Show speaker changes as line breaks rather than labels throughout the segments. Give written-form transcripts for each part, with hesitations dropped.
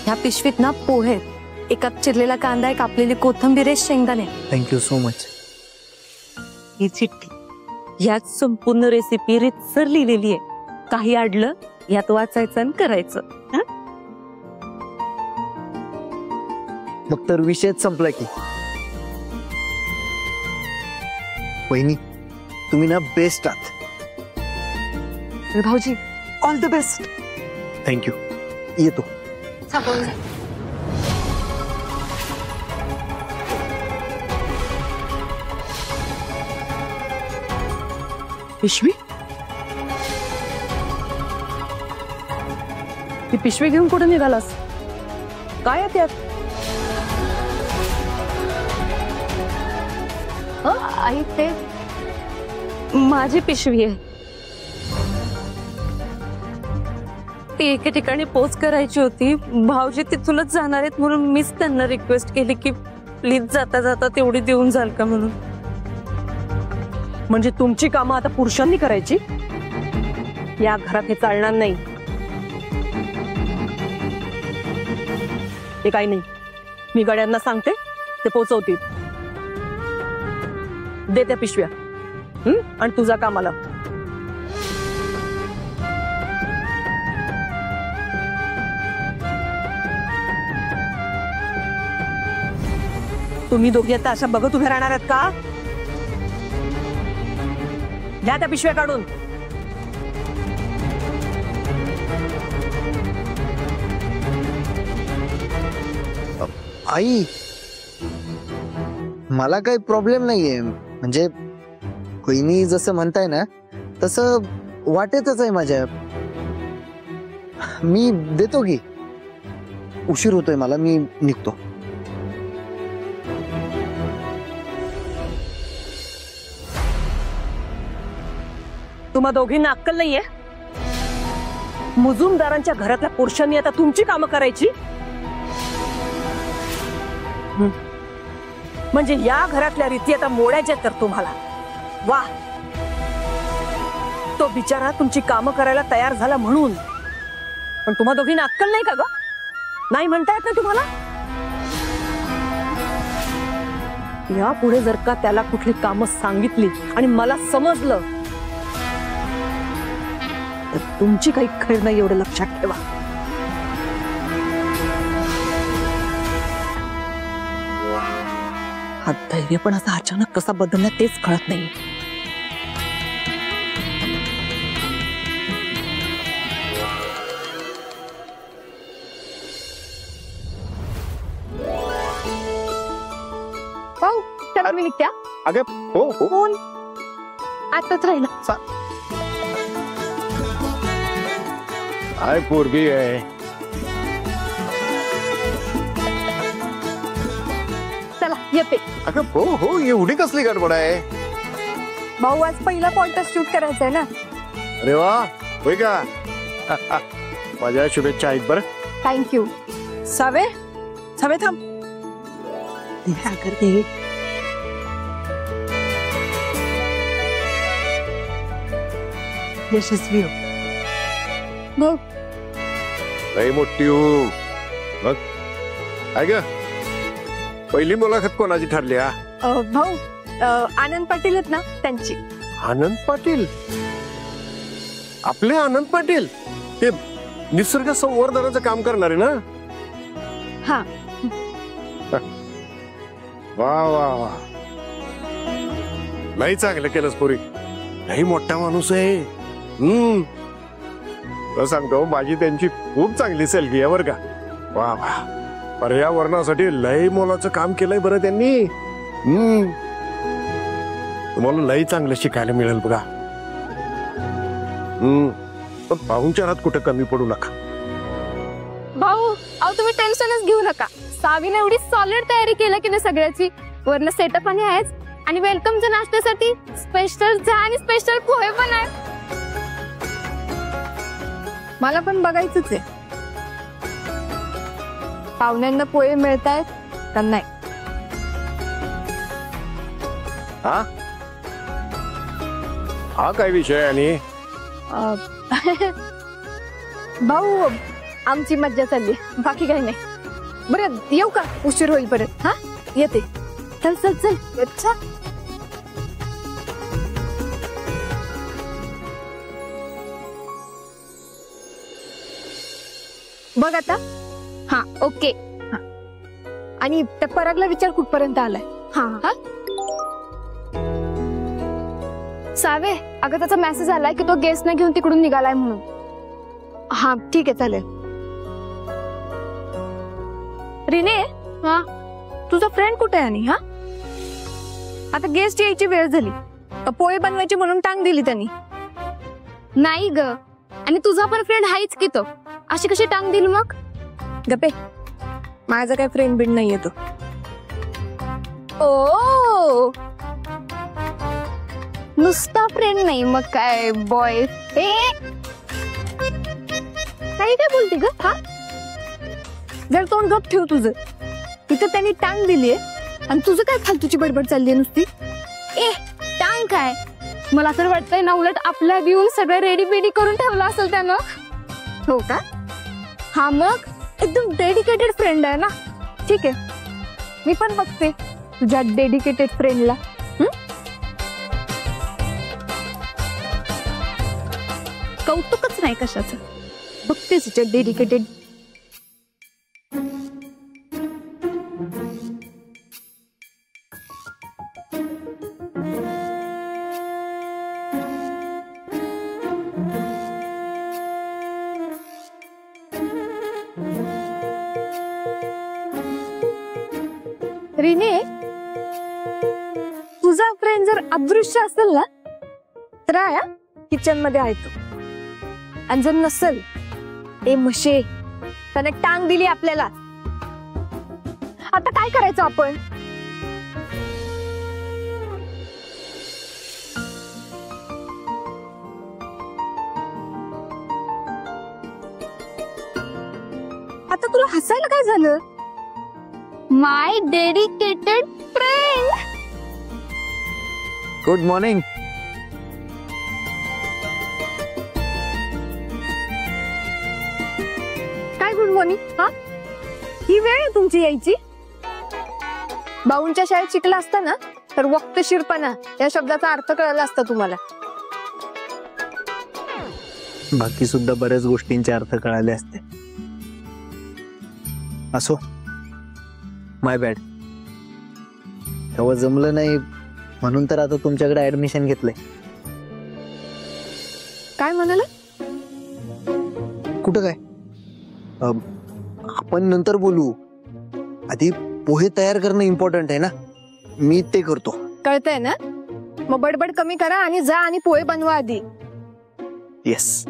ह्या पिशवीत ना पोहे, एक कप चिरलेला कांदा, एक कापलेली कोथिंबीर आहे, शेंगदाणे।
Thank you so much.
ही चिठ्ठी यात संपूर्ण रेसिपी रितसर लिहिलेली आहे। काही अडलं यात वाचायचं आणि करायचं।
मग तर विषयच संपला की। वहिनी तुम्ही ना बेस्ट आहात।
भाऊजी
ऑल द बेस्ट।
थँक्यू, येतो।
पिशवी? ती पिशवी घेऊन कुठे निघालास? काय आहे त्यात?
आई ते माझी पिशवी आहे। ती एके ठिकाणी पोच करायची होती, भाऊजी तिथूनच जाणार आहेत म्हणून मीच त्यांना रिक्वेस्ट केली की प्लीज जाता जाता तेवढी देऊन जाल का म्हणून।
म्हणजे तुमची कामं आता पुरुषांनी करायची? या घरात हे चालणार नाही। ते काही नाही, मी गड्यांना सांगते, ते पोचवतील। दे त्या पिशव्या आणि तुझा कामाला। तुम्ही दोघी आता अशा बघत उभे राहणार आहात का? द्या त्या पिशव्या काढून।
आई मला काही प्रॉब्लेम नाहीये, म्हणजे वहिनी जसं म्हणताय ना तसं वाटेतच आहे माझ्या। मी देतो की, उशीर होतोय मला, मी निघतो।
तुम्हा दोघींना अक्कल नाहीये? मुजुमदारांच्या घरातल्या पुरुषांनी आता तुमची कामं करायची? म्हणजे या घरातल्या रीती आता मोडायच्या तर तुम्हाला? वाह, तो बिचारा तुमची कामं करायला तयार झाला म्हणून। पण तुम्हा दोघींना अक्कल नाही का ग? नाही म्हणता येत ना तुम्हाला? यापुढे जर का त्याला कुठली कामं सांगितली आणि मला समजलं तर तुमची काही खैर नाही, एवढं लक्षात ठेवा। हा धैर्य पण असा अचानक कसा बदलला तेच कळत नाही।
भाऊ चला मी निघत्या।
अगं हो हो,
फोन आताच राहिला।
काय पोरगी आहे?
चला येते।
अगं हो हो, एवढी कसली गडबड आहे?
भाऊ आज पहिला पॉइंटर शूट करायचा आहे ना।
अरे वा, होय का? माझ्या शुभेच्छा आहेत बरं।
थँक्यू।
सावे सावे थांब, करते यशस्वी हो।
भाऊ
लई मोठी हो बघ। काय ग, पहिली मुलाखत कोणाची ठरली?
भाऊ आनंद पाटील आहेत ना, त्यांची।
आनंद पाटील? आपले आनंद पाटील? ते निसर्ग संवर्धनाचं काम करणारे ना?
हा।
वा वा वा, नाही चांगलं केलंस पोरी, नाही मोठा माणूस आहे। सांगतो माझी त्यांची खूप चांगली सेल्फी आहे बरं का। वा वा, पर्यावरणासाठी लय मोलाचं काम केलंय बरं त्यांनी। तुम्हाला लय चांगलं शिकायला मिळेल बघा। पण पाहुणचारात कुठं कमी पडू नका।
भाऊ अहो तुम्ही टेन्शनच घेऊ नका, सावीने एवढी सॉलिड तयारी केली की नाही सगळ्याची, वरनं सेटअप आणि आहेच, आणि वेलकमच्या नाश्त्यासाठी स्पेशल चहा आणि स्पेशल पोहे पण आहे। मला पण बघायचंच आहे पाहुण्यांना पोहे मिळतायत का नाही।
हा हा काय विषय? आणि
भाऊ आमची मज्जा चालली, बाकी काही नाही. बाकी काही नाही. बरं येऊ का, उशीर होईल परत. हा येते. चल चल चल. अच्छा बघ आता. हा ओके. आणि त्या परागला विचार कुठपर्यंत आलाय. हा हा सावे, अगं त्याचा मेसेज आलाय की तो गेस्ट न घेऊन तिकडून निघालाय म्हणून. हा ठीक आहे चालेल. रिने, हा तुझा फ्रेंड कुठे आहे? आणि हा आता गेस्ट यायची वेळ झाली, पोहे बनवायची म्हणून टांग दिली त्यांनी. नाही ग, आणि तुझा पण फ्रेंड हायच की तो, अशी कशी टांग दिली मग? गप्पे, माझा काय फ्रेंड बिंड नाहीये तो. ओ नुसता फ्रेंड नाही मग काय बॉय. काही काय बोलते ग? हा जर तोंड गप ठेव तुझं. तिथं त्यांनी टांग दिलीये आणि तुझं काय फालतूची बडबड चालली नुसती. टांग काय, मला तर वाटतंय ना उलट आपल्या घेऊन सगळं रेडी बेडी करून ठेवलं असेल त्यानं. हो का? हा मग एकदम डेडिकेटेड फ्रेंड आहे ना. ठीक आहे, मी पण बघते तुझ्या डेडिकेटेड फ्रेंडला. कौतुकच नाही कशाचं, बघते तुझ्या डेडिकेटेड. रिने, तुझा फ्रेंड जर अदृश्य असेल ना तर किचन मध्ये आहे तो, आणि जर नसेल ए म्हशे, त्याने टांग दिली आपल्याला. आता काय करायचं आपण? आता तुला हसायला काय झालं? माय डेडिकेटेड फ्रेंड.
Good morning.
काय गुड मॉर्निंग? हा ही वेळ आहे तुमची यायची? बाऊंच्या शाळेत शिकला असता ना तर वक्तशीरपणा या शब्दाचा अर्थ कळला असता तुम्हाला.
बाकी सुद्धा बऱ्याच गोष्टींचे अर्थ कळाले असते. असो, माय बॅड. तेव्हा जमलं नाही म्हणून तर आता तुमच्याकडे ऍडमिशन घेतलंय.
काय म्हणाला?
कुठं काय, आपण नंतर बोलू. आधी पोहे तयार करणं इम्पॉर्टंट आहे ना, मी ते करतो.
कळतंय ना? मग बडबड कमी करा आणि जा आणि पोहे बनवा आधी.
येस,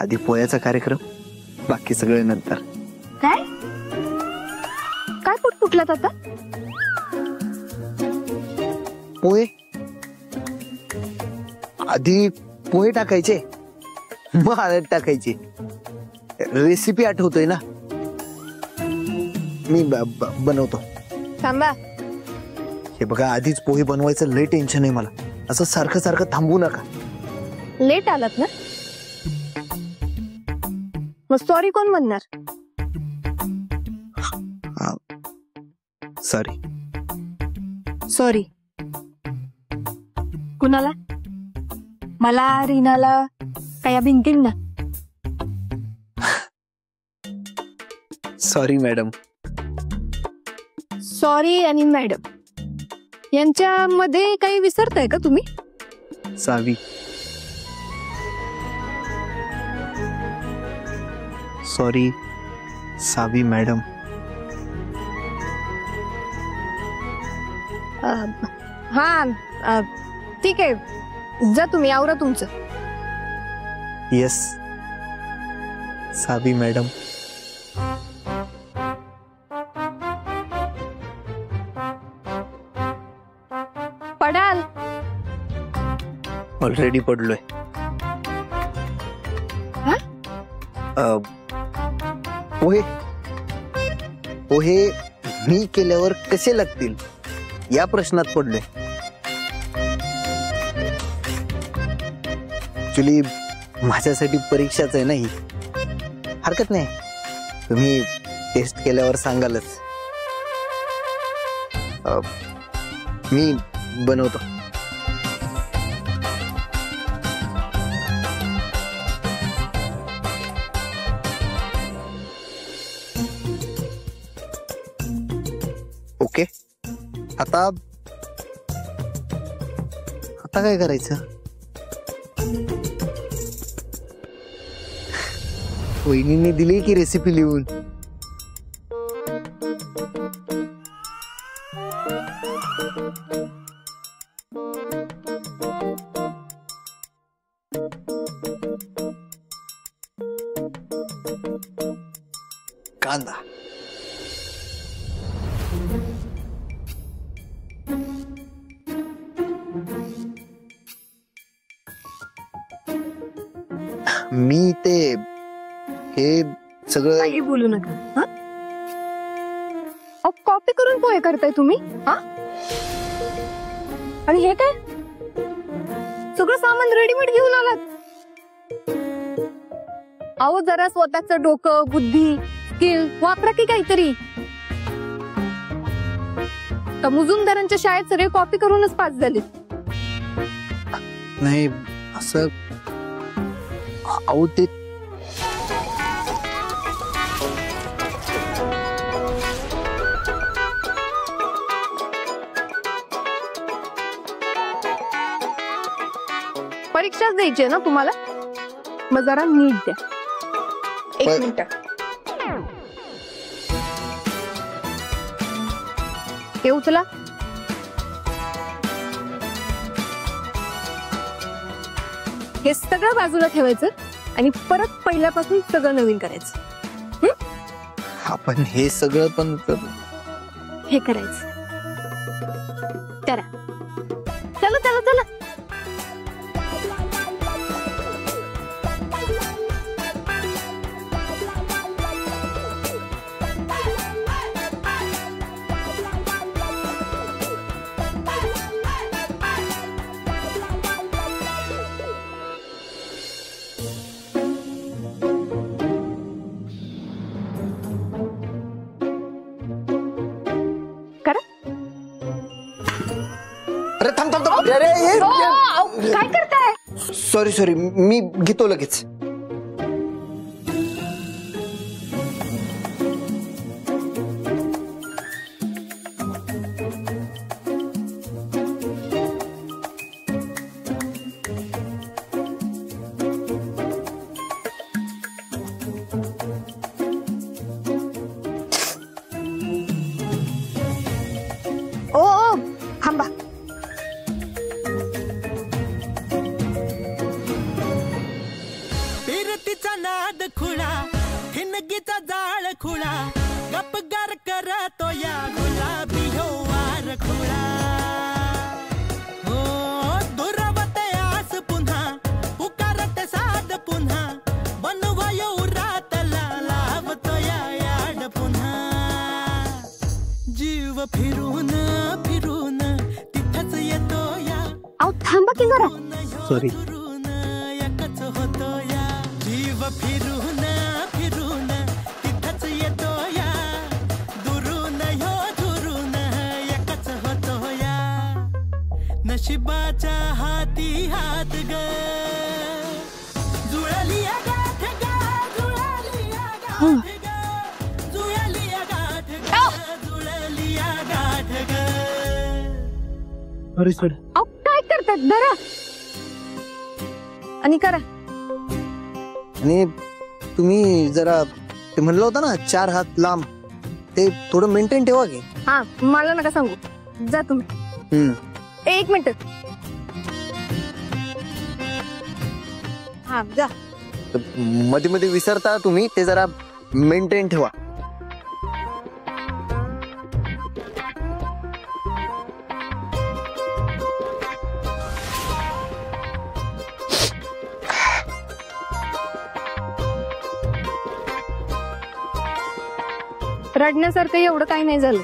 आधी पोह्याचा कार्यक्रम, बाकी सगळे नंतर.
काय काय फुटफुटलात आता?
पोहे आधी पोहे टाकायचे, मग हळद टाकायची. रेसिपी आठवतोय ना, मी बनवतो.
थांबा.
हे बघा, आधीच पोहे बनवायचं लय टेन्शन आहे मला. असं सारखं सारखं थांबू नका.
लेट आलात ना, मग सॉरी कोण म्हणणार?
सॉरी.
सॉरी कुणाला? मला, रीनाला, काय भिंतींना?
Sorry madam.
सॉरी आणि मॅडम यांच्यामध्ये काही विसरताय का तुम्ही?
सावी. सॉरी सावी मॅडम.
हा ठीक आहे, जा तुम्ही, आवरा तुमचं.
येस सावी मॅडम.
पडाल.
ऑलरेडी पडलोय. पोहे पोहे मी केल्यावर कसे लागतील या प्रश्नात पडलोय. ऍक्च्युली माझ्यासाठी परीक्षाच आहे ना ही. हरकत नाही, तुम्ही टेस्ट केल्यावर सांगालच. मी बनवतो. ओके, आता काय करायचं? वहिनीने दिली की रेसिपी लिहून? कांदा, मी ते हे सगळं
काही बोलू नका. कॉपी करून पोहे करताय तुम्ही? हा, आणि हे काय सगळं सामान रेडीमेड घेऊन आलात? अहो जरा स्वतःचं डोकं, बुद्धी, स्किल वापरा की काहीतरी. तर मुजुमदारांच्या शाळेत सगळे कॉपी करूनच पास झाले.
नाही असं, अहो ते
परीक्षाच द्यायची ना तुम्हाला, मग जरा नीट द्या. एक मिनिट. हे उचला. हे सगळं बाजूला ठेवायचं आणि परत पहिल्यापासून सगळं नवीन करायचं.
आपण हे सगळं पण
हे करायचं. करा. चला चला चला.
अरे थांब थांब थांब. अरे
काय करताय?
सॉरी, मी घेतो लगेच.
ओ थांबा.
फिरतीचा नाद खुळा, हिनगीचा जाळ खुळा, गपगार करतो या गुलाबी वार खुळा. हो दुरावते आस पुन्हा, पुकारते साध पुन्हा, बनवायो रातला लावतो या याड पुन्हा. जीव फिरून फिरून तिथंच येतो या.
अहो थांबा की जरा.
सॉरी.
एकच होतो या. जीव फिरून फिरून तिथंच येतो या. दुरून ह्यो दुरून एकच होतो या. नशिबाच्या हाती हात ग, जुळली या गाठ ग, जुळली या गाठ ग, जुळली या गाठ ग, जुळली या गाठ ग.
सॉरी.
अहो काय करतात? धरा आणि करा.
आणि तुम्ही जरा ते म्हणलं होतं ना 4 हात लांब, ते थोडं मेंटेन ठेवा की.
हा मला नका सांगू, जा तुम्ही. एक मिनिट. हा जा.
मध्ये मध्ये विसरता तुम्ही, ते जरा मेंटेन ठेवा.
रडण्यासारखं एवढं काही नाही झालं.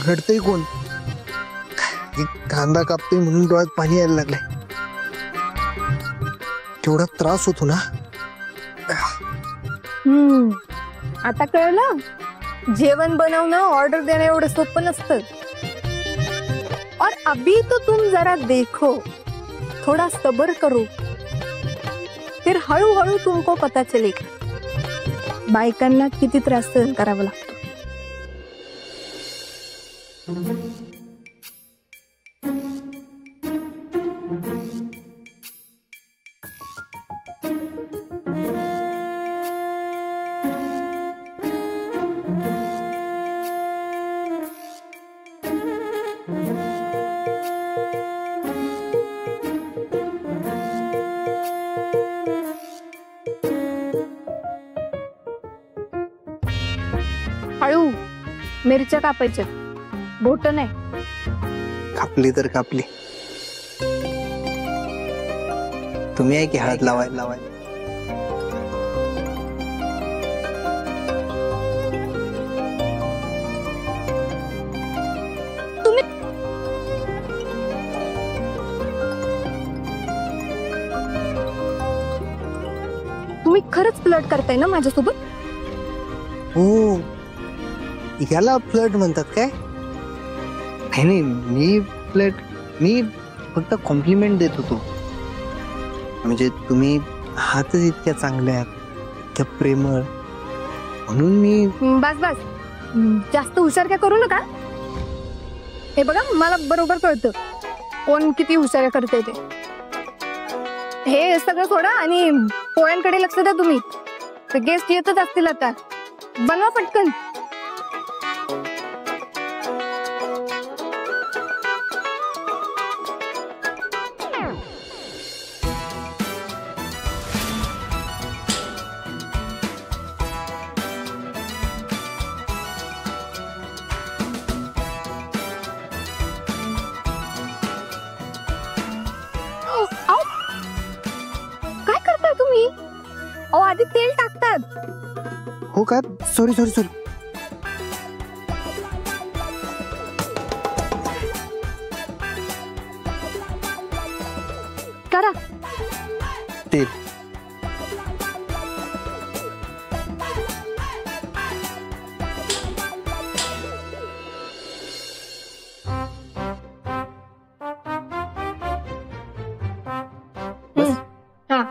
रडतय कोण? कांदा कापतोय म्हणून डोळ्यात पाणी यायला लागलंय. केवढा त्रास होतो ना.
आता कळलं, जेवण बनवणं ऑर्डर देणं एवढं सोपं नसतं. और अभी तो तुम जरा देखो, थोड़ा सब्र करो, फिर हळूहळू तुमको पता चलेगा बायकांना किती त्रास सहन करावा लागतो. हळू मिरच्या कापायच्या, बोट नाही.
कापली तर कापली. तुम्ही आहे की हात लावायला.
तुम्ही खरंच फ्लर्ट करताय ना माझ्यासोबत?
हो, याला फ्लर्ट म्हणतात काय? नाही, मी फक्त कॉम्प्लिमेंट देत होतो. म्हणजे तुम्ही हातच इतक्या चांगल्या आहात, इतक्या प्रेमळ, म्हणून मी.
बस जास्त हुशार काय करू नका. हे बघा, मला बरोबर कळतं कोण किती हुशार करते ते. हे सगळं सोडा आणि पोळ्यांकडे लक्ष द्या तुम्ही. गेस्ट येतच असतील आता, बनवा पटकन. काय करताय तुम्ही? अहो, आधी तेल टाकतात.
हो का? सॉरी.
करा
तेल.
हा.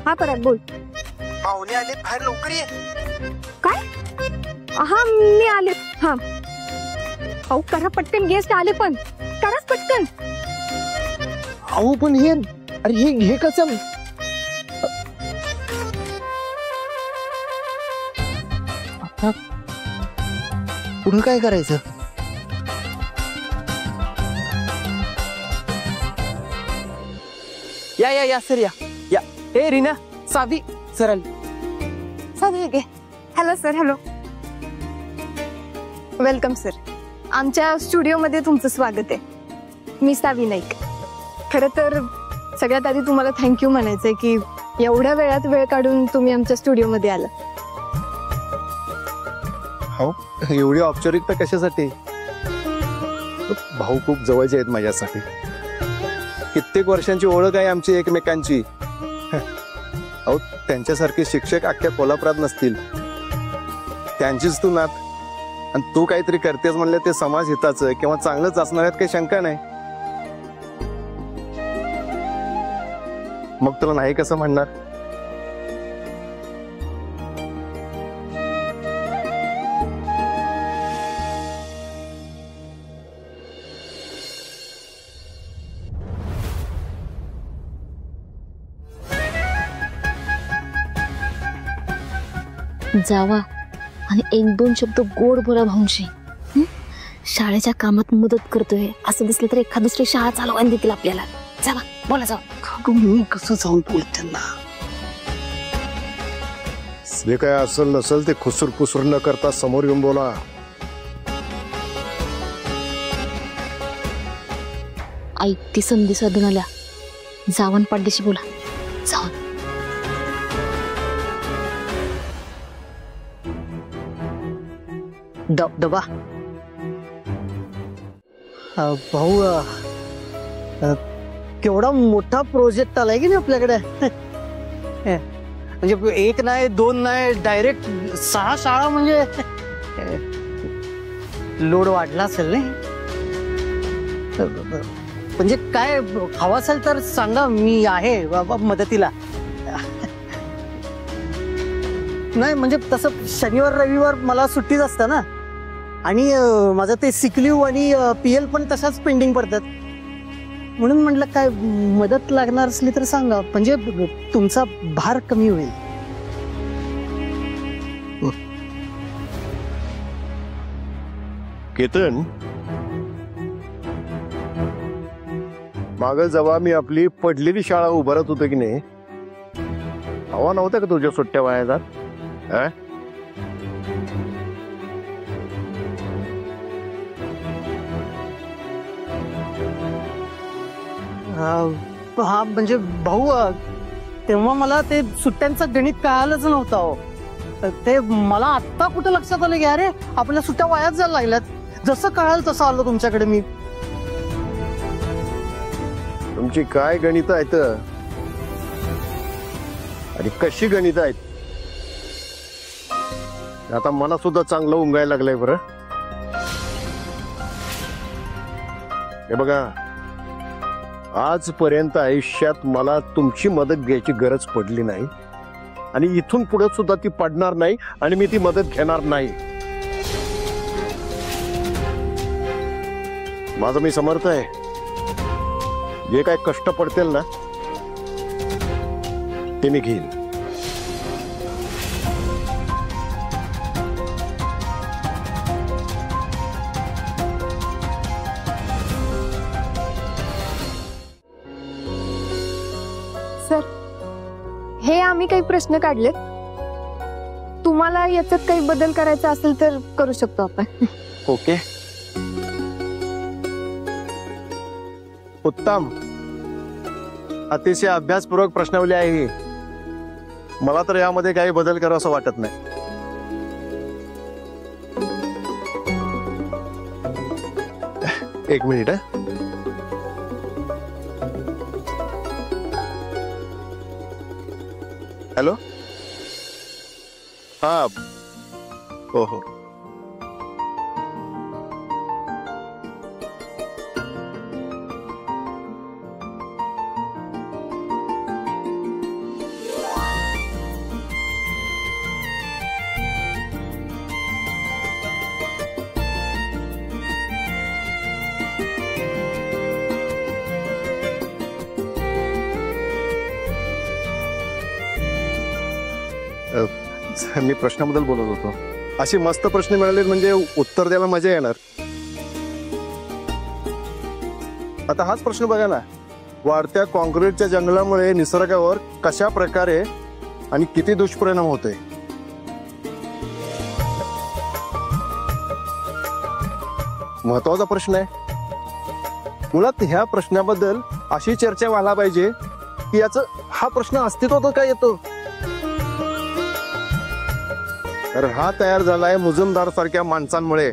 हा परत बोल.
पाहुणे आले, बाहेर लवकर ये.
काय? हा मी आले. हा अहो करा पटकन, गेस्ट आले पण. कराच पटकन.
अहो पण हे, अरे हे कसं? आता पुढे काय करायचं?
या सर, या. ए रीना, सावी सरल.
Hello sir. Hello, welcome sir. आमच्या स्टुडिओमध्ये तुमचं स्वागत आहे. मी सावी नाईक. खरं तर सगळ्यात आधी तुम्हाला थँक्यू म्हणायचंय की एवढ्या वेळात वेळ काढून तुम्ही आमच्या स्टुडिओमध्ये आला.
हो, एवढी औपचारिकता कशासाठी? भाऊ खूप जवळचे आहेत माझ्यासाठी. कित्येक वर्षांची ओळख आहे आमची एकमेकांची. अहो, त्यांच्यासारखे शिक्षक अख्ख्या कोल्हापुरात नसतील. त्यांचीच तू नात, आणि तू काहीतरी करतेस म्हणलं ते समाज हिताचं किंवा चांगलंच असणार आहेत, काही शंका नाही. मग तुला नाही कसं म्हणणार?
जावा आणि एक दोन शब्द गोड बोला भाऊंशी. शाळेच्या कामात मदत करतोय असं दिसलं तर एखाद दुसरी शाळा चालवायला देतील आपल्याला. जावा, बोला जावा.
मी कसं जाऊन बोलत त्यांना?
जे काय असेल नसेल ते खुसूर पुसूर न करता समोर येऊन बोला.
आई ती संधी साधून आल्या. जावन पाडदेशी बोला. जावन.
दबा. भाऊ केवढा मोठा प्रोजेक्ट आलाय की नाही आपल्याकडे. म्हणजे एक नाही दोन नाही डायरेक्ट 6 शाळा म्हणजे लोड वाढला असेल नाही. म्हणजे काय हवा असेल तर सांगा, मी आहे बाबा मदतीला. नाही म्हणजे तसं शनिवार रविवार मला सुट्टीच असतं ना, आणि माझं ते सिक लीव्ह आणि PL पण तसाच पेंडिंग पडतात. म्हणून म्हटलं काय मदत लागणार असली तर सांगा, म्हणजे तुमचा भार कमी होईल.
केतन, माग जेव्हा मी आपली पडलेली शाळा उभारत होतो की नाही, हवा नव्हता का तुझ्या सुट्ट्या वाया जात?
हा म्हणजे भाऊ तेव्हा मला ते सुट्ट्यांचं गणित कळालंच नव्हतं हो. ते मला आत्ता कुठं लक्षात आलं की अरे आपल्या सुट्ट्या वायाच जायला लागल्यात. जसं कळालं तसं आलो तुमच्याकडे मी.
तुमची काय गणित आहेत आणि कशी गणित आहेत, आता मला सुद्धा चांगलं उमगायला लागलंय बरं. हे बघा, आजपर्यंत आयुष्यात मला तुमची मदत घ्यायची गरज पडली नाही, आणि इथून पुढे सुद्धा ती पडणार नाही, आणि मी ती मदत घेणार नाही. माझं मी समर्थ आहे. जे काय कष्ट पडतील ना ते मी घेईन.
सर, हे आम्ही काही प्रश्न काढलेत. तुम्हाला याच्यात काही बदल करायचा असेल तर करू शकतो आपण.
ओके, उत्तम. अतिशय अभ्यासपूर्वक प्रश्नावली आहे ही. मला तर यामध्ये काही बदल करावा असं वाटत नाही. एक मिनिट. हॅलो. हा, हो हो. मी प्रश्नाबद्दल बोलत होतो. अशी मस्त प्रश्न मिळाले म्हणजे उत्तर द्यायला मजा येणार. आता हाच प्रश्न बघा ना, वाढत्या कॉन्क्रीटच्या जंगलामुळे निसर्गावर कशा प्रकारे आणि किती दुष्परिणाम होतोय. महत्वाचा प्रश्न आहे. मुळात ह्या प्रश्नाबद्दल अशी चर्चा व्हायला पाहिजे की याचं हा प्रश्न अस्तित्वात का येतो. तर हा तयार झालाय मुजुमदार सारख्या माणसांमुळे.